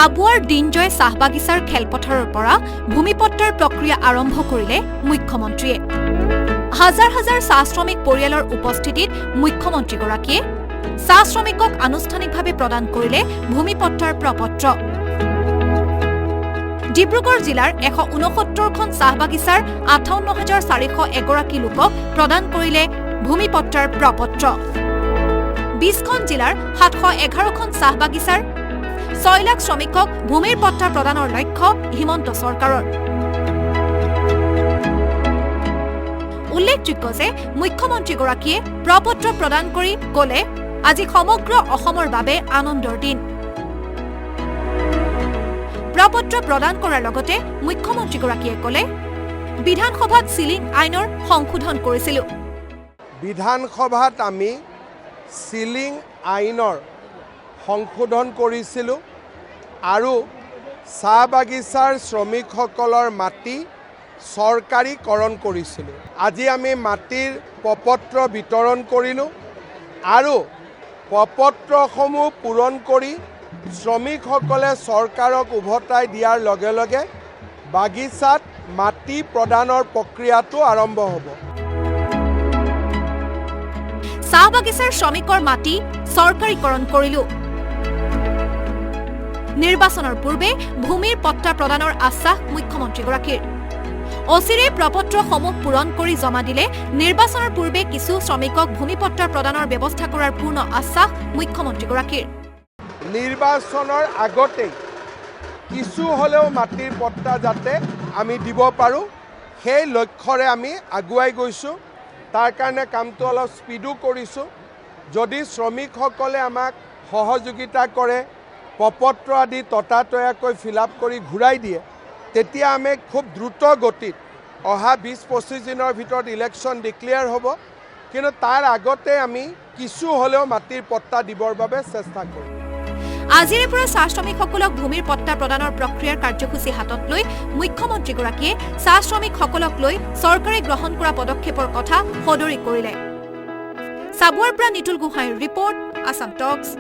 চাবুৱাৰ দিনজয় চাহ বাগিচাৰ খেলপথাৰৰ পৰা ভূমিপট্টাৰ প্ৰক্ৰিয়া আৰম্ভ কৰিলে মুখ্যমন্ত্ৰীয়ে। হাজাৰ হাজাৰ চাহ শ্ৰমিক পৰিয়ালৰ উপস্থিতিত মুখ্যমন্ত্ৰীগৰাকীয়ে চাহ শ্ৰমিকক আনুষ্ঠানিকভাৱে প্ৰদান কৰিলে ভূমিপট্টাৰ প্ৰপত্ৰ। ডিব্ৰুগড় জিলাৰ 169খন চাহ বাগিচাৰ 58,400 এগৰাকী লোকক প্ৰদান কৰিলে ভূমিপট্টাৰ প্ৰপত্ৰ। 20খন জিলাৰ 711খন চাহ বাগিচাৰ 6 লাখ শ্ৰমিকক ভূমিৰ পট্টা প্ৰদানৰ লক্ষ্য হিমন্ত চৰকাৰৰ। উল্লেখযোগ্য যে মুখ্যমন্ত্ৰীগৰাকীয়ে প্ৰপত্ৰ প্ৰদান কৰি ক'লে আজি সমগ্ৰ অসমৰ বাবে আনন্দৰ দিন। প্ৰপত্ৰ প্ৰদান কৰাৰ লগতে মুখ্যমন্ত্ৰীগৰাকীয়ে ক'লে বিধানসভাত চিলিং আইনৰ সংশোধন কৰিছিলো। বিধানসভাত আমি চিলিং আইনৰ সংশোধন কৰিছিলোঁ আৰু চাহ বাগিচাৰ শ্ৰমিকসকলৰ মাটি চৰকাৰীকৰণ কৰিছিলোঁ। আজি আমি মাটিৰ প্ৰপত্ৰ বিতৰণ কৰিলোঁ আৰু প্ৰপত্ৰসমূহ পূৰণ কৰি শ্ৰমিকসকলে চৰকাৰক উভতাই দিয়াৰ লগে লগে বাগিচাত মাটি প্ৰদানৰ প্ৰক্ৰিয়াটো আৰম্ভ হ'ব। চাহ বাগিচাৰ শ্ৰমিকৰ মাটি চৰকাৰীকৰণ কৰিলো। নিৰ্বাচনৰ পূৰ্বে ভূমিৰ পট্টা প্ৰদানৰ আশ্বাস মুখ্যমন্ত্ৰীগৰাকীৰ। অচিৰে প্ৰপত্ৰসমূহ পূৰণ কৰি জমা দিলে নিৰ্বাচনৰ পূৰ্বে কিছু শ্ৰমিকক ভূমিপট্টা প্ৰদানৰ ব্যৱস্থা কৰাৰ পূৰ্ণ আশ্বাস মুখ্যমন্ত্ৰীগৰাকীৰ। নিৰ্বাচনৰ আগতেই কিছু হ'লেও মাটিৰ পট্টা যাতে আমি দিব পাৰোঁ সেই লক্ষ্যৰে আমি আগুৱাই গৈছোঁ। তাৰ কাৰণে কামটো অলপ স্পীডো কৰিছোঁ। যদি শ্ৰমিকসকলে আমাক সহযোগিতা কৰে, প্ৰপত্ৰ আদি ততাতৈয়াকৈ ফিল আপ কৰি ঘূৰাই দিয়ে, তেতিয়া আমি খুব দ্ৰুত গতিত অহা 20-25 দিনৰ ভিতৰত ইলেকশ্যন ডিক্লেয়াৰ হ'ব। কিন্তু তাৰ আগতে আমি কিছু হ'লেও মাটিৰ পট্টা দিবৰ বাবে চেষ্টা কৰিম। আজিৰে পৰা চাহ শ্ৰমিকসকলক ভূমিৰ পট্টা প্ৰদানৰ প্ৰক্ৰিয়াৰ কাৰ্যসূচী হাতত লৈ মুখ্যমন্ত্ৰীগৰাকীয়ে চাহ শ্ৰমিকসকলক লৈ চৰকাৰে গ্ৰহণ কৰা পদক্ষেপৰ কথা সদৰি কৰিলে। চাবুৱাৰ পৰা নিতুল গোহাঁইৰ ৰিপৰ্ট, আছাম টক্স।